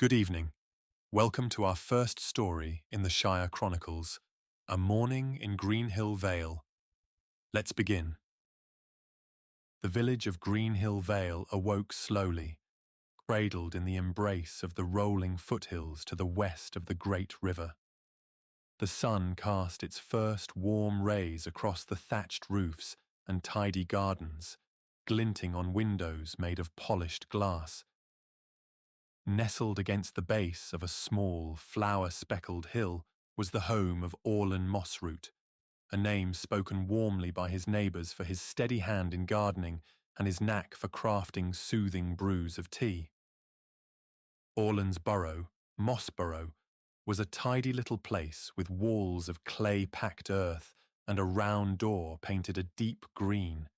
Good evening. Welcome to our first story in the Shire Chronicles, A Morning in Greenhill Vale. Let's begin. The village of Greenhill Vale awoke slowly, cradled in the embrace of the rolling foothills to the west of the great river. The sun cast its first warm rays across the thatched roofs and tidy gardens, glinting on windows made of polished glass. Nestled against the base of a small, flower-speckled hill was the home of Orlen Mossroot, a name spoken warmly by his neighbours for his steady hand in gardening and his knack for crafting soothing brews of tea. Orlen's burrow, Mossborough, was a tidy little place with walls of clay-packed earth and a round door painted a deep green.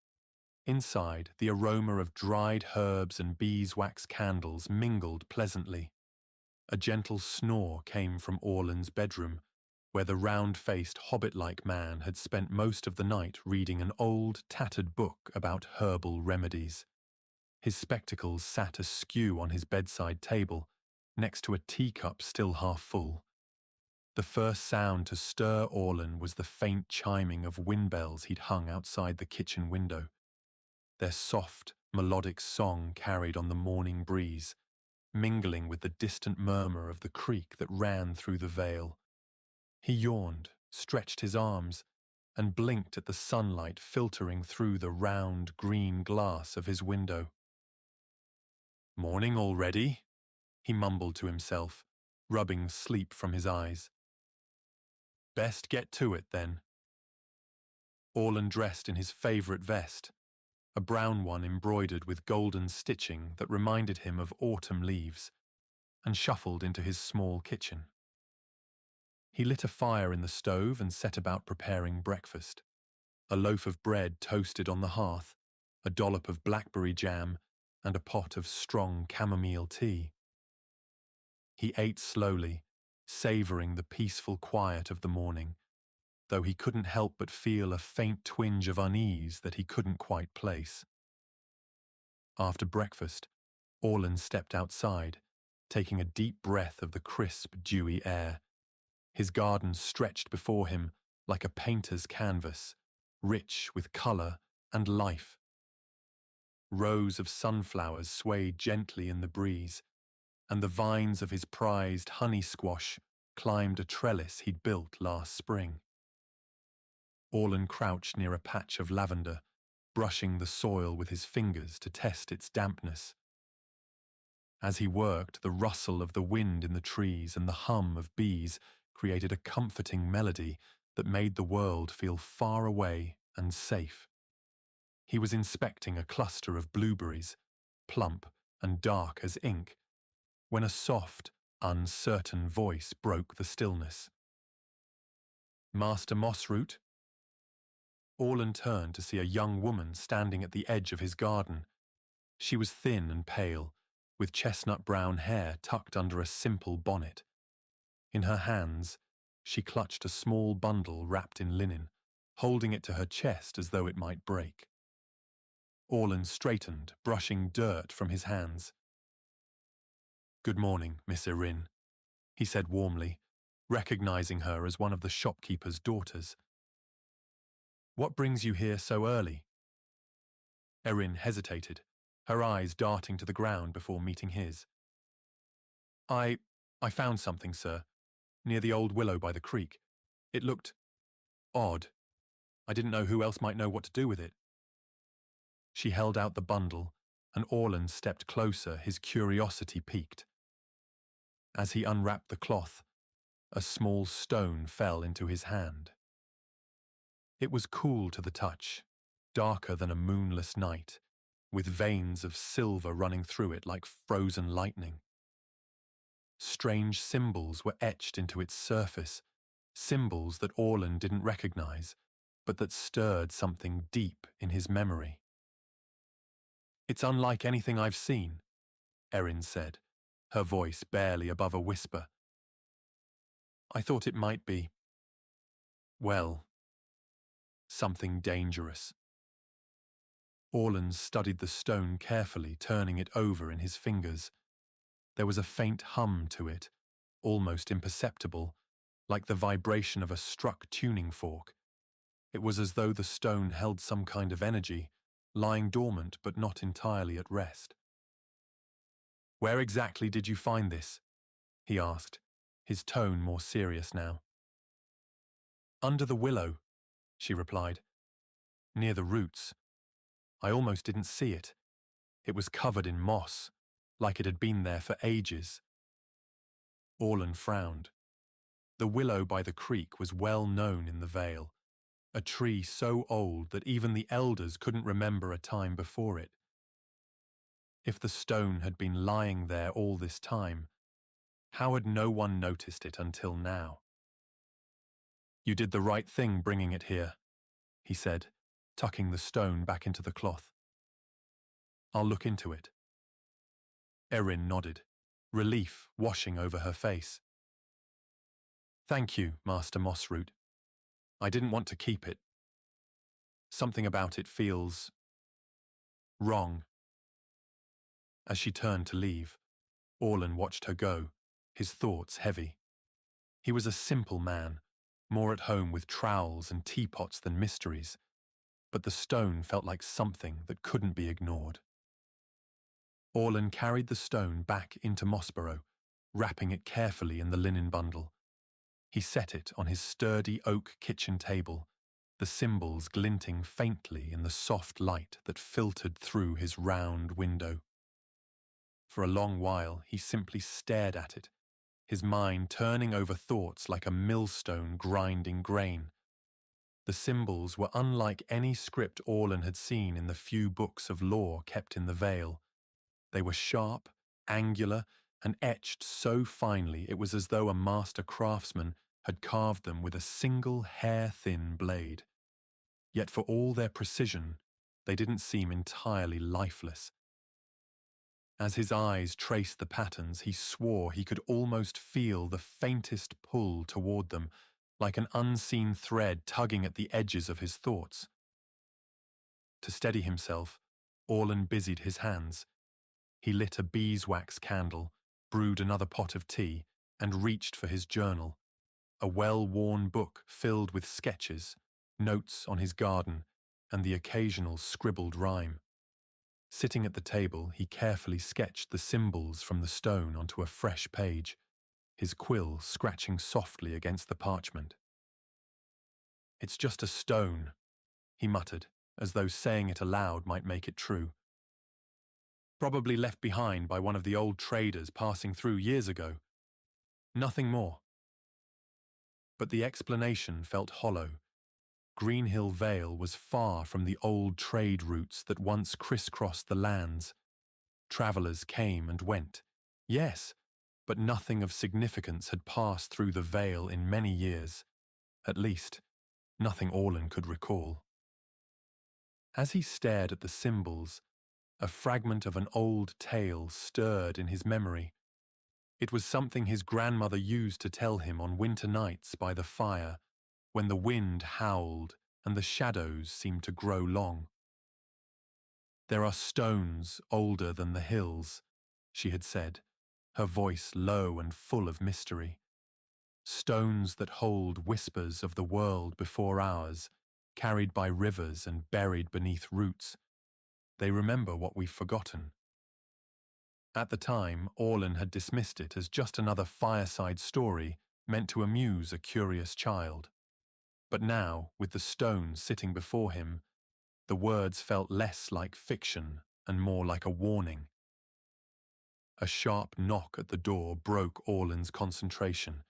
Inside, the aroma of dried herbs and beeswax candles mingled pleasantly. A gentle snore came from Orlen's bedroom, where the round-faced hobbit-like man had spent most of the night reading an old, tattered book about herbal remedies. His spectacles sat askew on his bedside table, next to a teacup still half full. The first sound to stir Orlen was the faint chiming of windbells he'd hung outside the kitchen window. Their soft, melodic song carried on the morning breeze, mingling with the distant murmur of the creek that ran through the vale. He yawned, stretched his arms, and blinked at the sunlight filtering through the round, green glass of his window. "Morning already," he mumbled to himself, rubbing sleep from his eyes. "Best get to it, then." Orlen dressed in his favourite vest, a brown one embroidered with golden stitching that reminded him of autumn leaves, and shuffled into his small kitchen. He lit a fire in the stove and set about preparing breakfast. A loaf of bread toasted on the hearth, a dollop of blackberry jam, and a pot of strong chamomile tea. He ate slowly, savouring the peaceful quiet of the morning, though he couldn't help but feel a faint twinge of unease that he couldn't quite place. After breakfast, Orlen stepped outside, taking a deep breath of the crisp, dewy air. His garden stretched before him like a painter's canvas, rich with colour and life. Rows of sunflowers swayed gently in the breeze, and the vines of his prized honey squash climbed a trellis he'd built last spring. Orlen crouched near a patch of lavender, brushing the soil with his fingers to test its dampness. As he worked, the rustle of the wind in the trees and the hum of bees created a comforting melody that made the world feel far away and safe. He was inspecting a cluster of blueberries, plump and dark as ink, when a soft, uncertain voice broke the stillness. "Master Mossroot?" Orlen turned to see a young woman standing at the edge of his garden. She was thin and pale, with chestnut-brown hair tucked under a simple bonnet. In her hands, she clutched a small bundle wrapped in linen, holding it to her chest as though it might break. Orlen straightened, brushing dirt from his hands. "Good morning, Miss Serene," he said warmly, recognizing her as one of the shopkeeper's daughters. "What brings you here so early?" Erin hesitated, her eyes darting to the ground before meeting his. I found something, sir, near the old willow by the creek. It looked odd. I didn't know who else might know what to do with it." She held out the bundle, and Orlen stepped closer, his curiosity piqued. As he unwrapped the cloth, a small stone fell into his hand. It was cool to the touch, darker than a moonless night, with veins of silver running through it like frozen lightning. Strange symbols were etched into its surface, symbols that Orlen didn't recognize, but that stirred something deep in his memory. "It's unlike anything I've seen," Erin said, her voice barely above a whisper. "I thought it might be, well, something dangerous." Orlen studied the stone carefully, turning it over in his fingers. There was a faint hum to it, almost imperceptible, like the vibration of a struck tuning fork. It was as though the stone held some kind of energy, lying dormant but not entirely at rest. "Where exactly did you find this?" he asked, his tone more serious now. "Under the willow," she replied. "Near the roots. I almost didn't see it. It was covered in moss, like it had been there for ages." Orlen frowned. The willow by the creek was well known in the Vale, a tree so old that even the elders couldn't remember a time before it. If the stone had been lying there all this time, how had no one noticed it until now? "You did the right thing bringing it here," he said, tucking the stone back into the cloth. "I'll look into it." Erin nodded, relief washing over her face. "Thank you, Master Mossroot. I didn't want to keep it. Something about it feels wrong." As she turned to leave, Orlen watched her go, his thoughts heavy. He was a simple man, more at home with trowels and teapots than mysteries, but the stone felt like something that couldn't be ignored. Orlen carried the stone back into Mossborough, wrapping it carefully in the linen bundle. He set it on his sturdy oak kitchen table, the symbols glinting faintly in the soft light that filtered through his round window. For a long while he simply stared at it, his mind turning over thoughts like a millstone grinding grain. The symbols were unlike any script Orlen had seen in the few books of lore kept in the Vale. They were sharp, angular, and etched so finely it was as though a master craftsman had carved them with a single hair-thin blade. Yet for all their precision, they didn't seem entirely lifeless. As his eyes traced the patterns, he swore he could almost feel the faintest pull toward them, like an unseen thread tugging at the edges of his thoughts. To steady himself, Orlen busied his hands. He lit a beeswax candle, brewed another pot of tea, and reached for his journal, a well-worn book filled with sketches, notes on his garden, and the occasional scribbled rhyme. Sitting at the table, he carefully sketched the symbols from the stone onto a fresh page, his quill scratching softly against the parchment. "It's just a stone," he muttered, as though saying it aloud might make it true. "Probably left behind by one of the old traders passing through years ago. Nothing more." But the explanation felt hollow. Greenhill Vale was far from the old trade routes that once crisscrossed the lands. Travellers came and went, yes, but nothing of significance had passed through the Vale in many years. At least, nothing Orlen could recall. As he stared at the symbols, a fragment of an old tale stirred in his memory. It was something his grandmother used to tell him on winter nights by the fire, when the wind howled and the shadows seemed to grow long. "There are stones older than the hills," she had said, her voice low and full of mystery. "Stones that hold whispers of the world before ours, carried by rivers and buried beneath roots. They remember what we've forgotten." At the time, Orlen had dismissed it as just another fireside story meant to amuse a curious child. But now, with the stone sitting before him, the words felt less like fiction and more like a warning. A sharp knock at the door broke Orlen's concentration.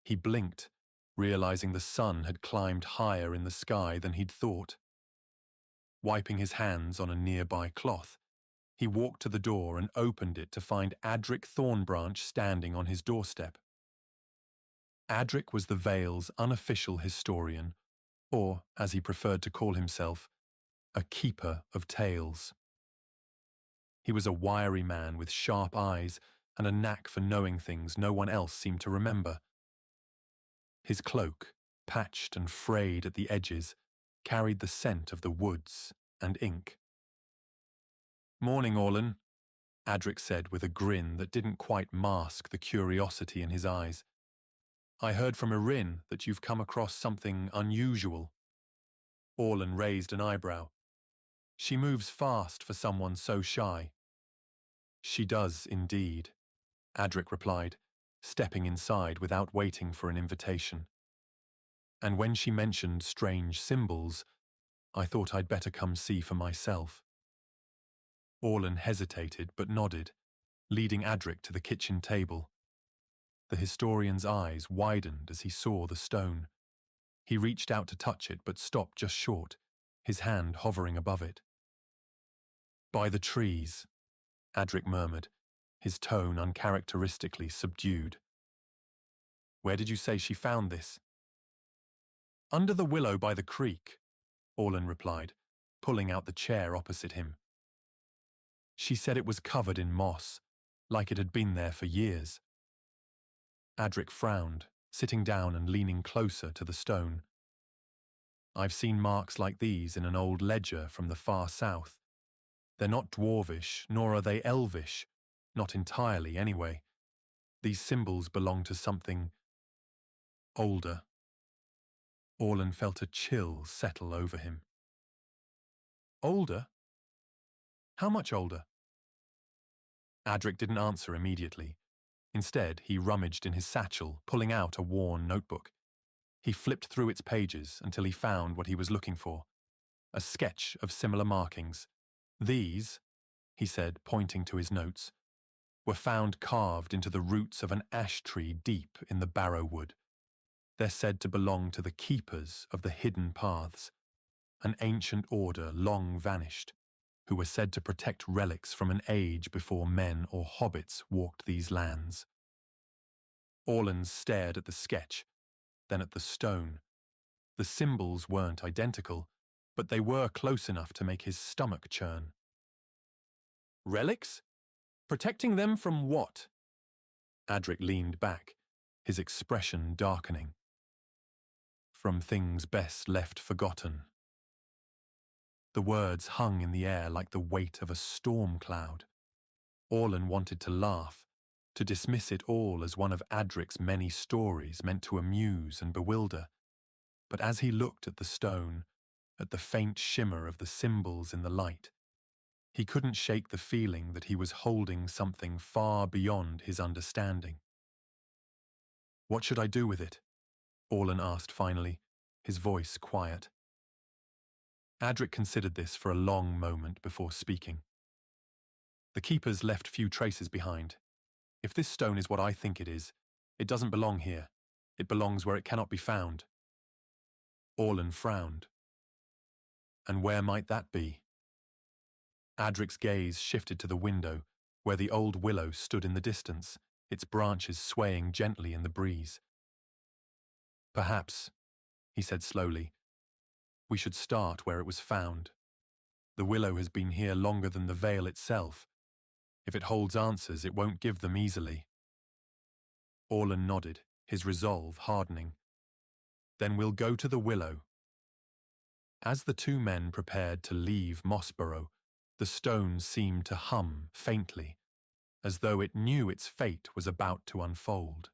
He blinked, realizing the sun had climbed higher in the sky than he'd thought. Wiping his hands on a nearby cloth, he walked to the door and opened it to find Adric Thornbranch standing on his doorstep. Adric was the Vale's unofficial historian, or, as he preferred to call himself, a keeper of tales. He was a wiry man with sharp eyes and a knack for knowing things no one else seemed to remember. His cloak, patched and frayed at the edges, carried the scent of the woods and ink. "Morning, Orlen," Adric said with a grin that didn't quite mask the curiosity in his eyes. I heard from Erin that you've come across something unusual. Orlen raised an eyebrow. She moves fast for someone so shy. She does indeed, Adric replied, stepping inside without waiting for an invitation. And when she mentioned strange symbols, I thought I'd better come see for myself. Orlen hesitated but nodded, leading Adric to the kitchen table. The historian's eyes widened as he saw the stone. He reached out to touch it but stopped just short, his hand hovering above it. By the trees, Adric murmured, his tone uncharacteristically subdued. Where did you say she found this? Under the willow by the creek, Orlen replied, pulling out the chair opposite him. She said it was covered in moss, like it had been there for years. Adric frowned, sitting down and leaning closer to the stone. I've seen marks like these in an old ledger from the far south. They're not dwarvish, nor are they elvish, not entirely anyway. These symbols belong to something older. Orlen felt a chill settle over him. Older? How much older? Adric didn't answer immediately. Instead, he rummaged in his satchel, pulling out a worn notebook. He flipped through its pages until he found what he was looking for. A sketch of similar markings. These, he said, pointing to his notes, were found carved into the roots of an ash tree deep in the barrow wood. They're said to belong to the keepers of the hidden paths, an ancient order long vanished, who were said to protect relics from an age before men or hobbits walked these lands. Orlen stared at the sketch, then at the stone. The symbols weren't identical, but they were close enough to make his stomach churn. Relics? Protecting them from what? Adric leaned back, his expression darkening. From things best left forgotten. The words hung in the air like the weight of a storm cloud. Orlen wanted to laugh, to dismiss it all as one of Adric's many stories meant to amuse and bewilder. But as he looked at the stone, at the faint shimmer of the symbols in the light, he couldn't shake the feeling that he was holding something far beyond his understanding. What should I do with it? Orlen asked finally, his voice quiet. Adric considered this for a long moment before speaking. The keepers left few traces behind. If this stone is what I think it is, it doesn't belong here. It belongs where it cannot be found. Orlen frowned. And where might that be? Adric's gaze shifted to the window, where the old willow stood in the distance, its branches swaying gently in the breeze. Perhaps, he said slowly, we should start where it was found. The willow has been here longer than the Vale itself. If it holds answers, it won't give them easily. Orlen nodded, his resolve hardening. Then we'll go to the willow. As the two men prepared to leave Mossburrow, the stone seemed to hum faintly, as though it knew its fate was about to unfold.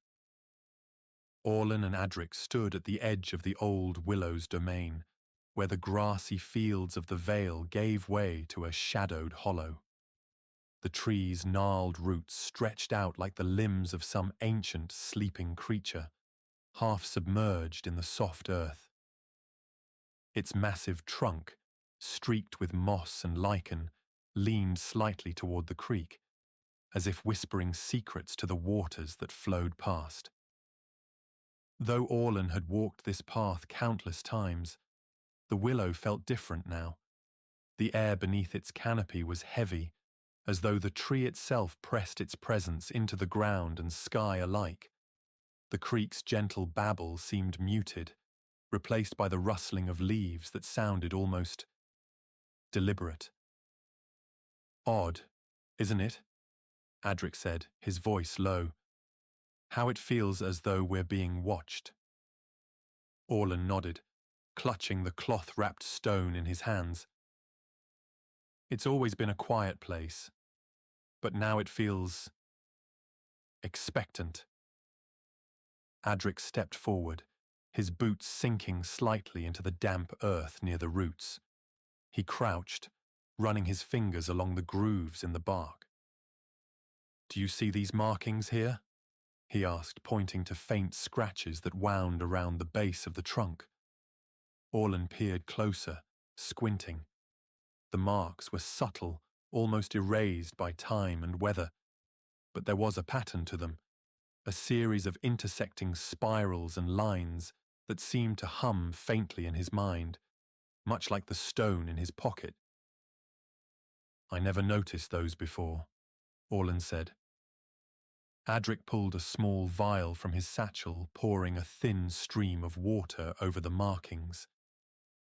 Orlen and Adric stood at the edge of the old willow's domain, where the grassy fields of the Vale gave way to a shadowed hollow. The tree's gnarled roots stretched out like the limbs of some ancient sleeping creature, half submerged in the soft earth. Its massive trunk, streaked with moss and lichen, leaned slightly toward the creek, as if whispering secrets to the waters that flowed past. Though Orlen had walked this path countless times, the willow felt different now. The air beneath its canopy was heavy, as though the tree itself pressed its presence into the ground and sky alike. The creek's gentle babble seemed muted, replaced by the rustling of leaves that sounded almost deliberate. Odd, isn't it? Adric said, his voice low. How it feels as though we're being watched. Orlen nodded, clutching the cloth-wrapped stone in his hands. It's always been a quiet place, but now it feels expectant. Adric stepped forward, his boots sinking slightly into the damp earth near the roots. He crouched, running his fingers along the grooves in the bark. "Do you see these markings here?" he asked, pointing to faint scratches that wound around the base of the trunk. Orlen peered closer, squinting. The marks were subtle, almost erased by time and weather, but there was a pattern to them, a series of intersecting spirals and lines that seemed to hum faintly in his mind, much like the stone in his pocket. "I never noticed those before," Orlen said. Adric pulled a small vial from his satchel, pouring a thin stream of water over the markings.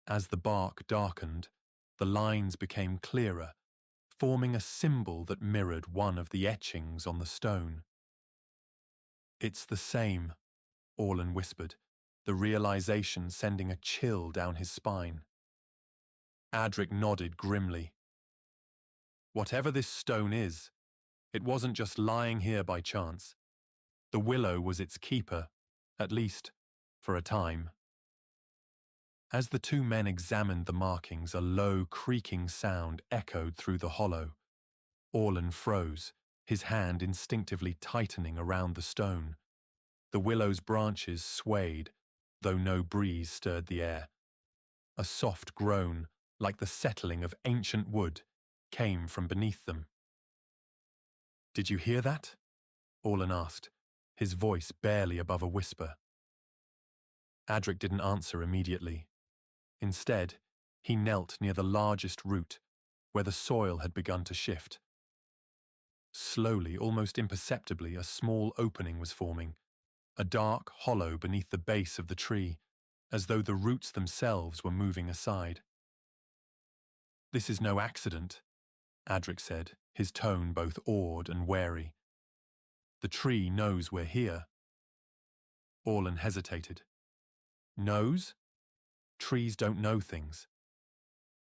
As the bark darkened, the lines became clearer, forming a symbol that mirrored one of the etchings on the stone. "It's the same," Orlen whispered, the realization sending a chill down his spine. Adric nodded grimly. "Whatever this stone is, it wasn't just lying here by chance. The willow was its keeper, at least for a time." As the two men examined the markings, a low, creaking sound echoed through the hollow. Orlen froze, his hand instinctively tightening around the stone. The willow's branches swayed, though no breeze stirred the air. A soft groan, like the settling of ancient wood, came from beneath them. "Did you hear that?" Orlen asked, his voice barely above a whisper. Adric didn't answer immediately. Instead, he knelt near the largest root, where the soil had begun to shift. Slowly, almost imperceptibly, a small opening was forming, a dark hollow beneath the base of the tree, as though the roots themselves were moving aside. "This is no accident," Adric said, his tone both awed and wary. "The tree knows we're here." Orlen hesitated. "Knows? Trees don't know things."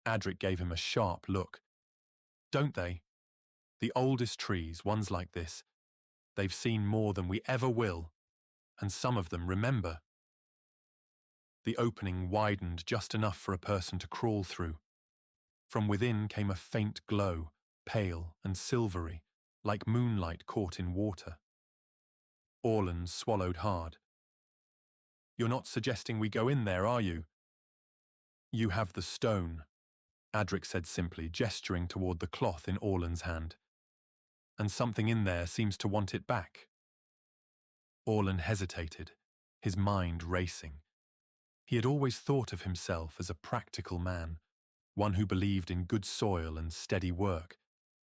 Adric gave him a sharp look. "Don't they? The oldest trees, ones like this, they've seen more than we ever will, and some of them remember." The opening widened just enough for a person to crawl through. From within came a faint glow, pale and silvery, like moonlight caught in water. Orlen swallowed hard. "You're not suggesting we go in there, are you?" "You have the stone," Adric said simply, gesturing toward the cloth in Orlen's hand. "And something in there seems to want it back." Orlen hesitated, his mind racing. He had always thought of himself as a practical man, one who believed in good soil and steady work,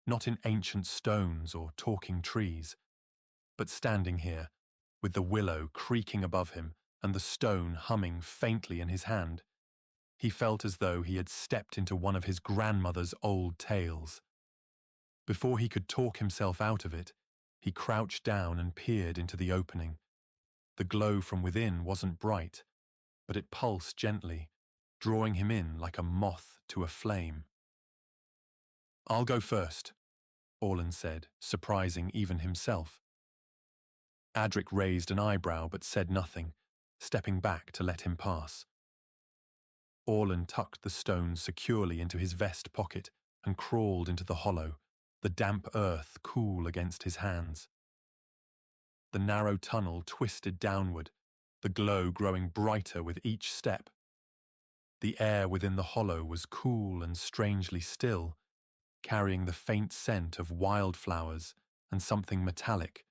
not in ancient stones or talking trees. But standing here, with the willow creaking above him and the stone humming faintly in his hand, he felt as though he had stepped into one of his grandmother's old tales. Before he could talk himself out of it, he crouched down and peered into the opening. The glow from within wasn't bright, but it pulsed gently, drawing him in like a moth to a flame. "I'll go first," Orlen said, surprising even himself. Adric raised an eyebrow but said nothing, stepping back to let him pass. Orlen tucked the stone securely into his vest pocket and crawled into the hollow, the damp earth cool against his hands. The narrow tunnel twisted downward, the glow growing brighter with each step. The air within the hollow was cool and strangely still, carrying the faint scent of wildflowers and something metallic,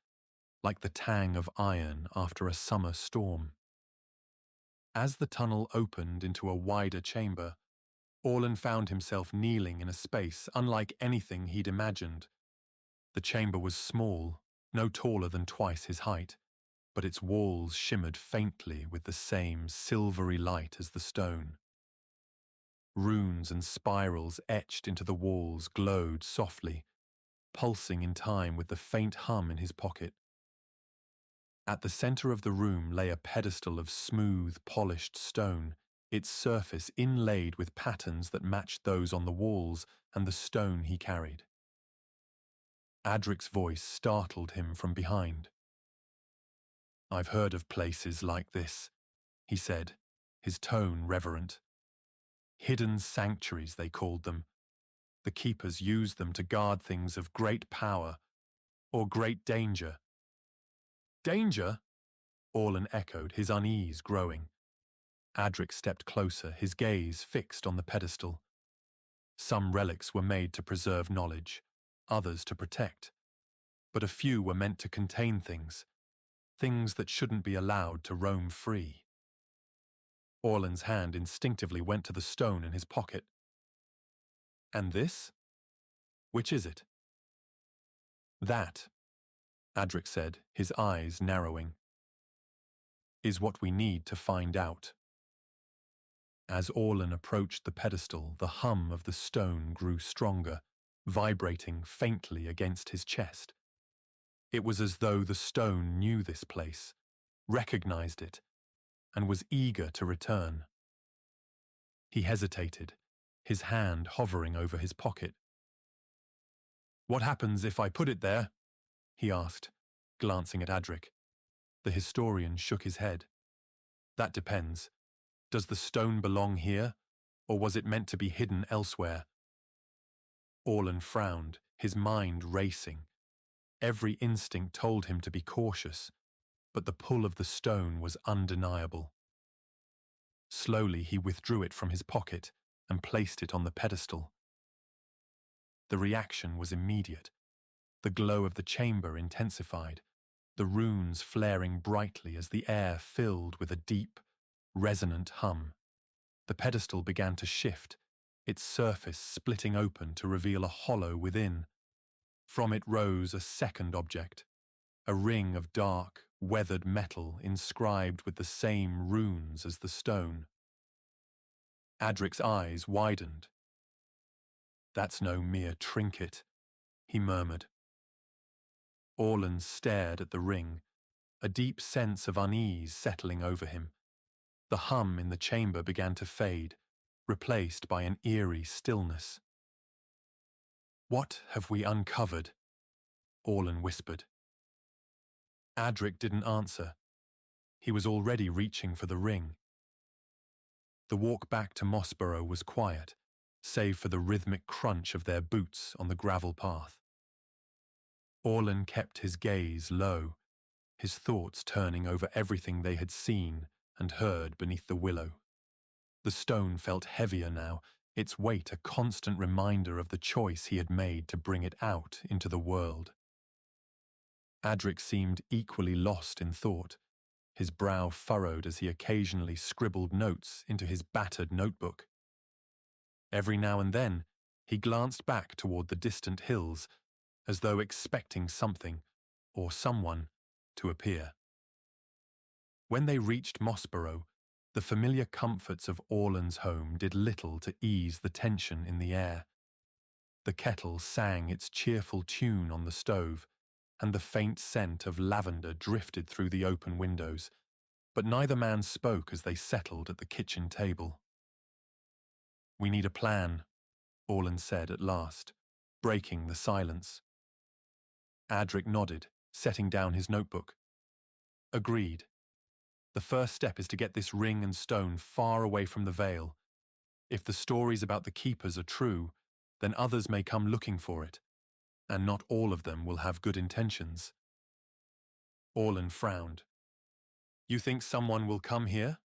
like the tang of iron after a summer storm. As the tunnel opened into a wider chamber, Orlen found himself kneeling in a space unlike anything he'd imagined. The chamber was small, no taller than twice his height, but its walls shimmered faintly with the same silvery light as the stone. Runes and spirals etched into the walls glowed softly, pulsing in time with the faint hum in his pocket. At the center of the room lay a pedestal of smooth, polished stone, its surface inlaid with patterns that matched those on the walls and the stone he carried. Adric's voice startled him from behind. "I've heard of places like this," he said, his tone reverent. "Hidden sanctuaries, they called them. The keepers used them to guard things of great power or great danger." "Danger?" Orlen echoed, his unease growing. Adric stepped closer, his gaze fixed on the pedestal. Some relics were made to preserve knowledge, others to protect. But a few were meant to contain things that shouldn't be allowed to roam free. Orlen's hand instinctively went to the stone in his pocket. "And this? Which is it?" "That," Adric said, his eyes narrowing, "is what we need to find out." As Orlen approached the pedestal, the hum of the stone grew stronger, vibrating faintly against his chest. It was as though the stone knew this place, recognized it, and was eager to return. He hesitated, his hand hovering over his pocket. "What happens if I put it there?" he asked, glancing at Adric. The historian shook his head. "That depends. Does the stone belong here, or was it meant to be hidden elsewhere?" Orlen frowned, his mind racing. Every instinct told him to be cautious, but the pull of the stone was undeniable. Slowly he withdrew it from his pocket and placed it on the pedestal. The reaction was immediate. The glow of the chamber intensified, the runes flaring brightly as the air filled with a deep, resonant hum. The pedestal began to shift, its surface splitting open to reveal a hollow within. From it rose a second object, a ring of dark, weathered metal inscribed with the same runes as the stone. Adric's eyes widened. "That's no mere trinket," he murmured. Orlen stared at the ring, a deep sense of unease settling over him. The hum in the chamber began to fade, replaced by an eerie stillness. "What have we uncovered?" Orlen whispered. Adric didn't answer. He was already reaching for the ring. The walk back to Mossburrow was quiet, save for the rhythmic crunch of their boots on the gravel path. Orlen kept his gaze low, his thoughts turning over everything they had seen and heard beneath the willow. The stone felt heavier now, its weight a constant reminder of the choice he had made to bring it out into the world. Adric seemed equally lost in thought, his brow furrowed as he occasionally scribbled notes into his battered notebook. Every now and then, he glanced back toward the distant hills, as though expecting something, or someone, to appear. When they reached Mossburrow, the familiar comforts of Orlen's home did little to ease the tension in the air. The kettle sang its cheerful tune on the stove, and the faint scent of lavender drifted through the open windows, but neither man spoke as they settled at the kitchen table. "We need a plan," Orlen said at last, breaking the silence. Adric nodded, setting down his notebook. "Agreed. The first step is to get this ring and stone far away from the Vale. If the stories about the keepers are true, then others may come looking for it, and not all of them will have good intentions." Orlen frowned. "You think someone will come here?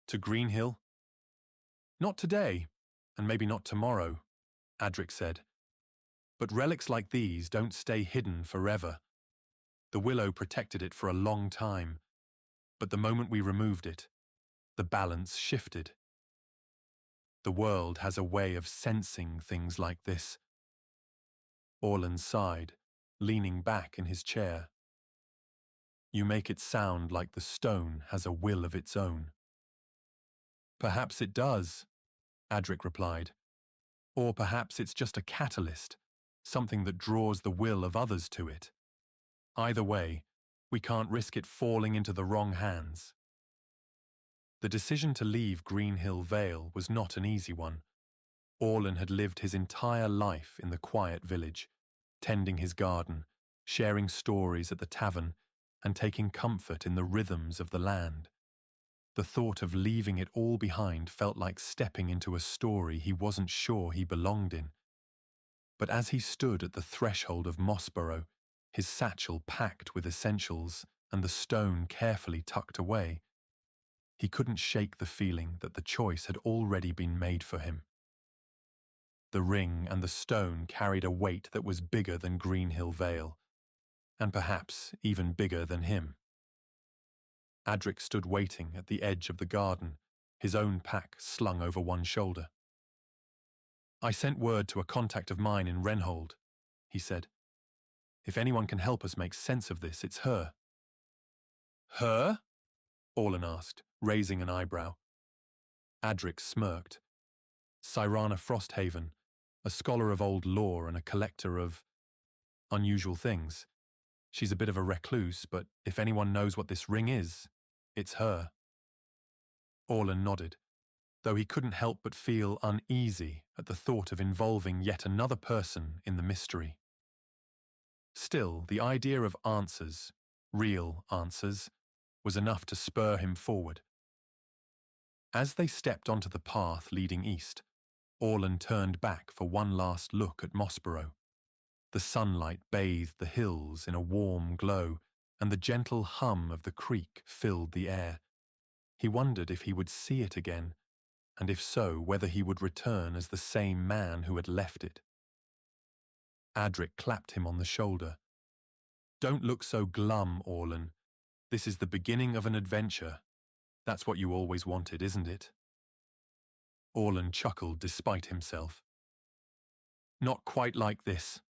To Greenhill?" "Not today, and maybe not tomorrow," Adric said. "But relics like these don't stay hidden forever. The willow protected it for a long time, but the moment we removed it, the balance shifted. The world has a way of sensing things like this." Orlen sighed, leaning back in his chair. "You make it sound like the stone has a will of its own." "Perhaps it does," Adric replied. "Or perhaps it's just a catalyst, something that draws the will of others to it. Either way, we can't risk it falling into the wrong hands." The decision to leave Greenhill Vale was not an easy one. Orlen had lived his entire life in the quiet village, tending his garden, sharing stories at the tavern, and taking comfort in the rhythms of the land. The thought of leaving it all behind felt like stepping into a story he wasn't sure he belonged in. But as he stood at the threshold of Mossburrow, his satchel packed with essentials and the stone carefully tucked away, he couldn't shake the feeling that the choice had already been made for him. The ring and the stone carried a weight that was bigger than Greenhill Vale, and perhaps even bigger than him. Adric stood waiting at the edge of the garden, his own pack slung over one shoulder. "I sent word to a contact of mine in Renhold," he said. "If anyone can help us make sense of this, it's her." "Her?" Orlen asked, raising an eyebrow. Adric smirked. "Cyrana Frosthaven, a scholar of old lore and a collector of unusual things. She's a bit of a recluse, but if anyone knows what this ring is, it's her." Orlen nodded, though he couldn't help but feel uneasy at the thought of involving yet another person in the mystery. Still, the idea of answers, real answers, was enough to spur him forward. As they stepped onto the path leading east, Orlen turned back for one last look at Mossburrow. The sunlight bathed the hills in a warm glow, and the gentle hum of the creek filled the air. He wondered if he would see it again, and if so, whether he would return as the same man who had left it. Adric clapped him on the shoulder. "Don't look so glum, Orlen. This is the beginning of an adventure. That's what you always wanted, isn't it?" Orlen chuckled despite himself. "Not quite like this."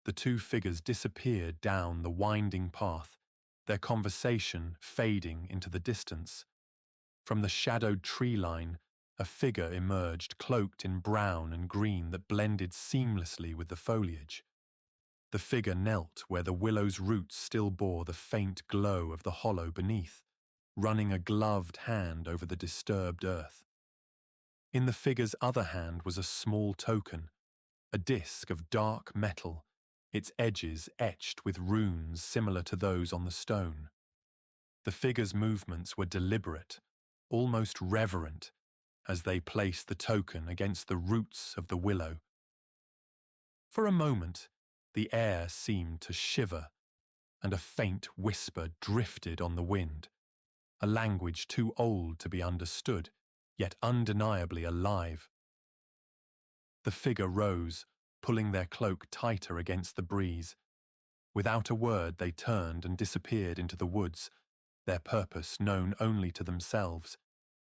The two figures disappeared down the winding path, their conversation fading into the distance. From the shadowed tree line, a figure emerged, cloaked in brown and green that blended seamlessly with the foliage. The figure knelt where the willow's roots still bore the faint glow of the hollow beneath, running a gloved hand over the disturbed earth. In the figure's other hand was a small token, a disc of dark metal, its edges etched with runes similar to those on the stone. The figure's movements were deliberate, almost reverent, as they placed the token against the roots of the willow. For a moment, the air seemed to shiver, and a faint whisper drifted on the wind, a language too old to be understood, yet undeniably alive. The figure rose, pulling their cloak tighter against the breeze. Without a word, they turned and disappeared into the woods, their purpose known only to themselves.